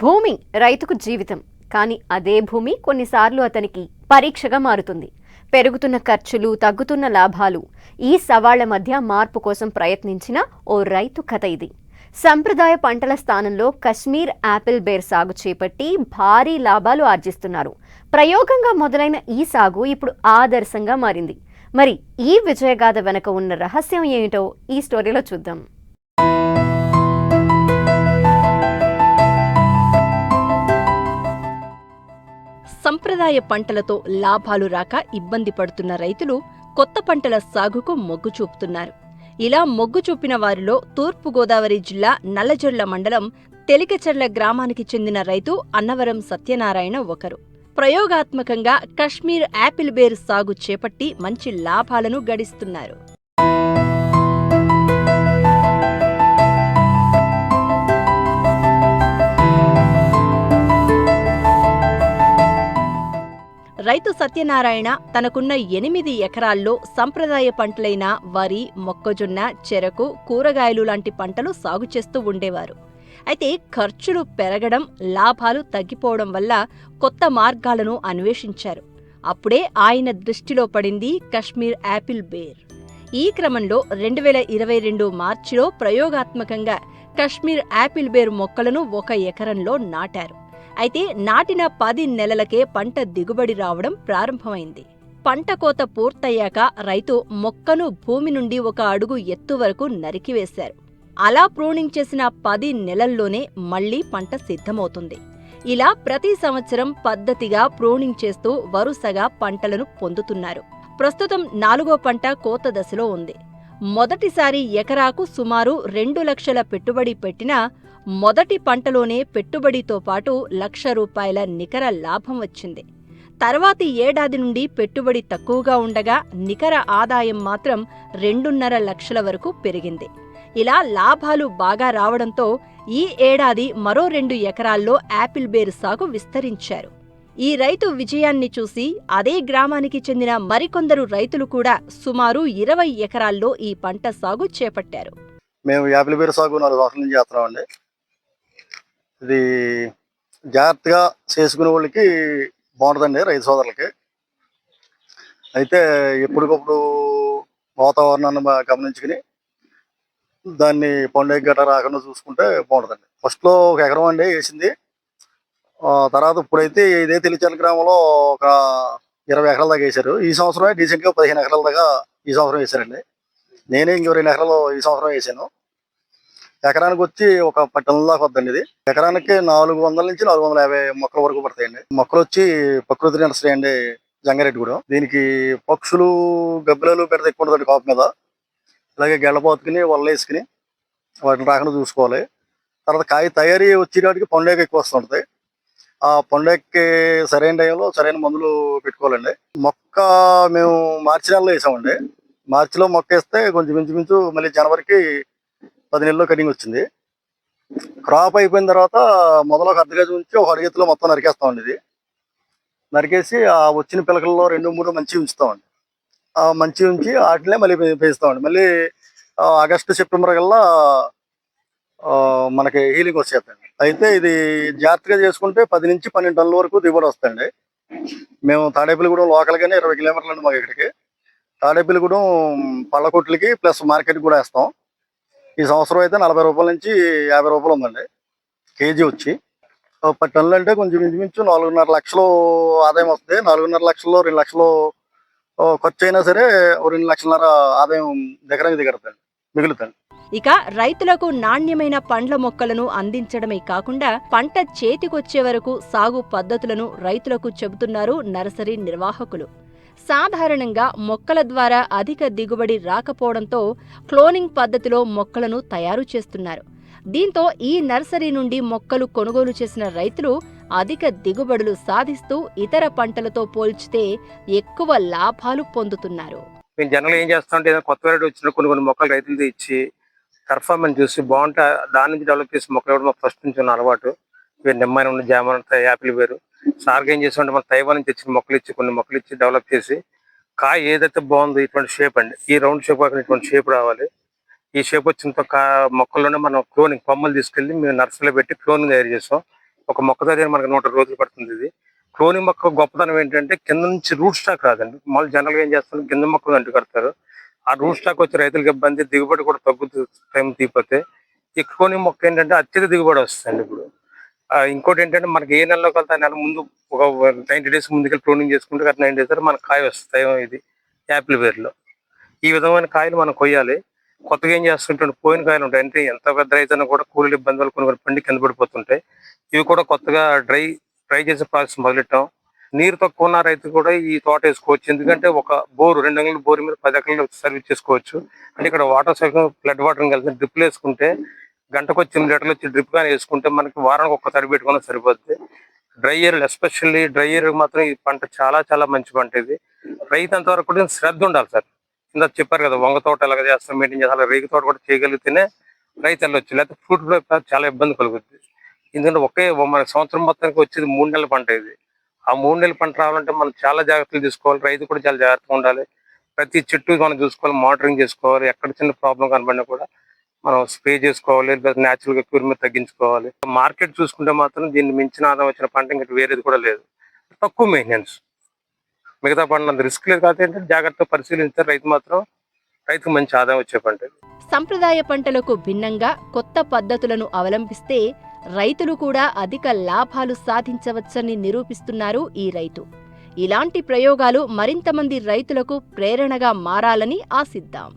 భూమి రైతుకు జీవితం. కానీ అదే భూమి కొన్నిసార్లు అతనికి పరీక్షగా మారుతుంది. పెరుగుతున్న ఖర్చులు, తగ్గుతున్న లాభాలు, ఈ సవాళ్ల మధ్య మార్పు కోసం ప్రయత్నించిన ఓ రైతు కథ ఇది. సంప్రదాయ పంటల స్థానంలో కశ్మీర్ యాపిల్ బేర్ సాగు చేపట్టి భారీ లాభాలు ఆర్జిస్తున్నారు. ప్రయోగంగా మొదలైన ఈ సాగు ఇప్పుడు ఆదర్శంగా మారింది. మరి ఈ విజయగాథ వెనక ఉన్న రహస్యం ఏమిటో ఈ స్టోరీలో చూద్దాం. సంప్రదాయ పంటలతో లాభాలు రాక ఇబ్బంది పడుతున్న రైతులు కొత్త పంటల సాగుకు మొగ్గు చూపుతున్నారు. ఇలా మొగ్గు చూపిన వారిలో తూర్పుగోదావరి జిల్లా నల్లజర్ల మండలం తెలికచెర్ల గ్రామానికి చెందిన రైతు అన్నవరం సత్యనారాయణ ఒకరు. ప్రయోగాత్మకంగా కశ్మీర్ యాపిల్ బేర్ సాగు చేపట్టి మంచి లాభాలను గడిస్తున్నారు. రైతు సత్యనారాయణ తనకున్న 8 ఎకరాల్లో సంప్రదాయ పంటలైన వరి, మొక్కజొన్న, చెరకు, కూరగాయలు లాంటి పంటలు సాగు చేస్తూ ఉండేవారు. అయితే ఖర్చులు పెరగడం, లాభాలు తగ్గిపోవడం వల్ల కొత్త మార్గాలను అన్వేషించారు. అప్పుడే ఆయన దృష్టిలో పడింది కశ్మీర్ యాపిల్ బేర్. ఈ క్రమంలో 2022 మార్చిలో ప్రయోగాత్మకంగా కశ్మీర్ యాపిల్ బేర్ మొక్కలను 1 ఎకరంలో నాటారు. అయితే నాటిన 10 నెలలకే పంట దిగుబడి రావడం ప్రారంభమైంది. పంట కోత పూర్తయ్యాక రైతు మొక్కను భూమి నుండి 1 అడుగు ఎత్తు వరకు నరికివేశారు. అలా ప్రూనింగ్ చేసిన 10 నెలల్లోనే మళ్లీ పంట సిద్ధమవుతుంది. ఇలా ప్రతి సంవత్సరం పద్ధతిగా ప్రూనింగ్ చేస్తూ వరుసగా పంటలను పొందుతున్నారు. ప్రస్తుతం 4వ పంట కోత దశలో ఉంది. మొదటిసారి ఎకరాకు సుమారు 2 లక్షల పెట్టుబడి పెట్టినా మొదటి పంటలోనే పెట్టుబడితో పాటు ₹1,00,000 నికర లాభం వచ్చింది. తర్వాతి ఏడాది నుండి పెట్టుబడి తక్కువగా ఉండగా నికర ఆదాయం మాత్రం 2.5 లక్షల వరకు పెరిగింది. ఇలా లాభాలు బాగా రావడంతో ఈ ఏడాది మరో 2 ఎకరాల్లో యాపిల్ బేర్ సాగు విస్తరించారు. ఈ రైతు విజయాన్ని చూసి అదే గ్రామానికి చెందిన మరికొందరు రైతులు కూడా సుమారు 20 ఎకరాల్లో ఈ పంట సాగు చేపట్టారు. మేము యాపిల్ బేర్ సాగు 4 సంవత్సరాల నుంచి చేస్తున్నామండి. ఇది జాగ్రత్తగా చేసుకునే వాళ్ళకి బాగుంటుందండి, రైతు సోదరులకి. అయితే ఎప్పటికప్పుడు వాతావరణాన్ని గమనించుకుని దాన్ని పండుగ గట్రా రాకుండా చూసుకుంటే బాగుంటుందండి. ఫస్ట్లో 1 ఎకరం అండి వేసింది. తర్వాత ఇప్పుడైతే ఇదే తెలిచర్ల గ్రామంలో ఒక 20 ఎకరాల దాకా వేశారు. ఈ సంవత్సరమే డీసెంట్గా 15 ఎకరాల దాకా ఈ సంవత్సరం వేశారండి. నేనే ఇంకో 2 ఎకరాలు ఈ సంవత్సరం వేసాను. ఎకరానికి వచ్చి ఒక 10 టన్నుల దాకా వద్దండి. ఇది ఎకరానికి 400 నుంచి 450 మొక్కల వరకు పడతాయండి. మొక్కలు వచ్చి ప్రకృతి నర్సరీ అండి, జంగారెడ్డిగూడెం. దీనికి పక్షులు, గబ్బిలాలు పెడితే ఎక్కువ ఉంటుంది కాపు మీద. అలాగే గెళ్ళపోతుకుని వల్ల వేసుకుని వాటిని రాకుండా చూసుకోవాలి. తర్వాత కాయ తయారీ వచ్చేటికి పండుగ ఎక్కువ వస్తుంటుంది. ఆ పండుగకి సరైన టైంలో సరైన మందులు పెట్టుకోవాలండి. మొక్క మేము మార్చి నెలలో వేసామండి. మార్చిలో మొక్క వేస్తే కొంచెం ఇంచుమించు మళ్ళీ జనవరికి 10 నెలల్లో కటింగ్ వచ్చింది. క్రాప్ అయిపోయిన తర్వాత మొదలు ఒక 1/2 గజం ఉంచి 1 అడుగు ఎత్తులో మొత్తం నరికేస్తామండి. ఇది నరికేసి ఆ వచ్చిన పిలకల్లో 2-3 మంచి ఉంచుతామండి. ఆ మంచి ఉంచి వాటినే మళ్ళీ పెంచుతామండి. మళ్ళీ ఆగస్టు, సెప్టెంబర్ కల్లా మనకి హీలింగ్ వచ్చేద్దండి. అయితే ఇది జాగ్రత్తగా చేసుకుంటే 10 నుంచి 12 టన్నుల వరకు దిగుబడి వస్తాయండి. మేము తాడేపల్లిగూడెం లోకల్గానే 20 కిలోమీటర్లు అండి మాకు ఇక్కడికి. తాడేపల్లిగూడెం పళ్ళ కొట్లకి ప్లస్ మార్కెట్కి కూడా వేస్తాం. ఈ సంవత్సరం అయితే ₹40 నుంచి ₹50 ఉందండి కేజీ వచ్చి. 10 టన్నులు అంటే కొంచెం ఇంచుమించు 4.5 లక్షలు ఆదాయం వస్తుంది. 4.5 లక్షల్లో 2 లక్షలు ఖర్చు అయినా సరే 2 లక్షలన్నర ఆదాయం దగ్గర దిగడుతుంది, మిగులుతుంది. ఇక రైతులకు నాణ్యమైన పండ్ల మొక్కలను అందించడమే కాకుండా పంట చేతికొచ్చే వరకు సాగు పద్ధతులను రైతులకు చెబుతున్నారు నర్సరీ నిర్వాహకులు. సాధారణంగా మొక్కల ద్వారా అధిక దిగుబడి రాకపోవడంతో క్లోనింగ్ పద్ధతిలో మొక్కలను తయారు చేస్తున్నారు. దీంతో ఈ నర్సరీ నుండి మొక్కలు కొనుగోలు చేసిన రైతులు అధిక దిగుబడులు సాధిస్తూ ఇతర పంటలతో పోల్చితే ఎక్కువ లాభాలు పొందుతున్నారు. మేము జనరల్ ఏం చేస్తామంటే ఏదైనా కొత్త వెరైటీ వచ్చిన కొన్ని మొక్కలు రైతులతో ఇచ్చి పర్ఫార్మెన్స్ చూసి బాగుంటే దాని నుంచి డెవలప్ చేసి మొక్కలు ఇవ్వడం మాకు ఫస్ట్ నుంచి ఉన్న అలవాటు. నిమ్మని ఉన్న జామ, యాపిల్ బేరు సార్గా ఏం చేసామంటే మన తైవాన్ నుంచి తెచ్చిన మొక్కలు ఇచ్చి కొన్ని మొక్కలు ఇచ్చి డెవలప్ చేసి కాయ ఏదైతే బాగుందో ఇటువంటి షేప్ అండి, ఈ రౌండ్ షేప్ కాకుండా ఇటువంటి షేప్ రావాలి. ఈ షేప్ వచ్చిన మొక్కల్లోనే మనం క్లోనింగ్ కొమ్మలు తీసుకెళ్ళి మేము నర్సరీలో పెట్టి క్లోనింగ్ తయారు చేస్తాం. ఒక మొక్క దగ్గర మనకు 100 రోజులు పడుతుంది. ఇది క్లోనింగ్ మొక్క గొప్పతనం ఏంటంటే కింద నుంచి రూట్ స్టాక్ రాదండి. మళ్ళీ జనరల్గా ఏం చేస్తారు, కింద మొక్కలు అంటు కడతారు. ఆ రూట్ స్టాక్ వచ్చి రైతులకు ఇబ్బంది, దిగుబడి కూడా తగ్గుతుంది టైం తీపోతే. ఈ క్లోనింగ్ మొక్క ఏంటంటే అత్యధిక దిగుబడి వస్తుందండి. ఇప్పుడు ఇంకోటి ఏంటంటే మనకి ఏ నెలలో కలితే ఆ నెల ముందు ఒక 90 డేస్ ముందుకెళ్ళి క్లోనింగ్ చేసుకుంటే 90 డేస్ మనకు కాయ వస్తాయి. ఇది యాపిల్ వేర్లో ఈ విధమైన కాయలు మనం కొయ్యాలి. కొత్తగా ఏం చేస్తుంటే పోయిన కాయలు ఉంటాయి. అంటే ఎంత పెద్ద రైతైనా కూడా కూలీల ఇబ్బంది వల్ల కొన్ని పండి కింద పడిపోతుంటాయి. ఇవి కూడా కొత్తగా డ్రై చేసే ప్రాసెస్ మొదలెట్టాం. నీరు తక్కువ ఉన్న రైతు కూడా ఈ తోట వేసుకోవచ్చు. ఎందుకంటే ఒక బోరు 2 అంగుళాల బోరు మీద 10 ఎకరాలు సర్వీస్ చేసుకోవచ్చు. అంటే ఇక్కడ వాటర్ సైకిల్ ఫ్లడ్ వాటర్ కలిసి డ్రిప్లు వేసుకుంటే గంటకు వచ్చి 8 లీటర్లు వచ్చి డ్రిప్ కానీ వేసుకుంటే మనకి వారానికి ఒక్క తడి పెట్టుకున్నా సరిపోద్ది. Dry area, especially dry area మాత్రం ఈ పంట చాలా చాలా మంచి పంట. ఇది రైతు అంతవరకు కూడా శ్రద్ధ ఉండాలి సార్. ఇందా చెప్పారు కదా, వంగ తోట ఎలాగ చేస్తాం, మెయింటైన్ చేయాలి, రేగి తోట కూడా చేయగలిగితేనే రైతు వెళ్ళొచ్చు. లేకపోతే ఫ్రూట్ ఫ్లై చాలా ఇబ్బంది కలుగుద్ది. ఎందుకంటే మన సంవత్సరం మొత్తానికి వచ్చేది 3 నెలల పంట. ఇది ఆ 3 నెలల పంట రావాలంటే మనం చాలా జాగ్రత్తలు తీసుకోవాలి. రైతు కూడా చాలా జాగ్రత్తగా ఉండాలి. ప్రతి చెట్టు మనం చూసుకోవాలి, మానిటరింగ్ చేసుకోవాలి. ఎక్కడ చిన్న ప్రాబ్లం కనబడినా కూడా మనం స్ప్రే చేసుకోవాలి, లేదా న్యాచురల్గా క్యూర్ మీద తగ్గించుకోవాలి. మార్కెట్ చూసుకుంటే మాత్రం దీన్ని మించిన ఆదాయం వచ్చిన పంట ఇంకా వేరేది కూడా లేదు. తక్కువ మెయింటెనెన్స్, మిగతా పంట రిస్క్ లేదు. కాబట్టి ఏంటంటే జాగ్రత్తగా పరిశీలిస్తే రైతుకు మంచి ఆదాయం వచ్చే పంట. సంప్రదాయ పంటలకు భిన్నంగా కొత్త పద్ధతులను అవలంబిస్తే రైతులు కూడా అధిక లాభాలు సాధించవచ్చని నిరూపిస్తున్నారు ఈ రైతు. ఇలాంటి ప్రయోగాలు మరింతమంది రైతులకు ప్రేరణగా మారాలని ఆశిద్దాం.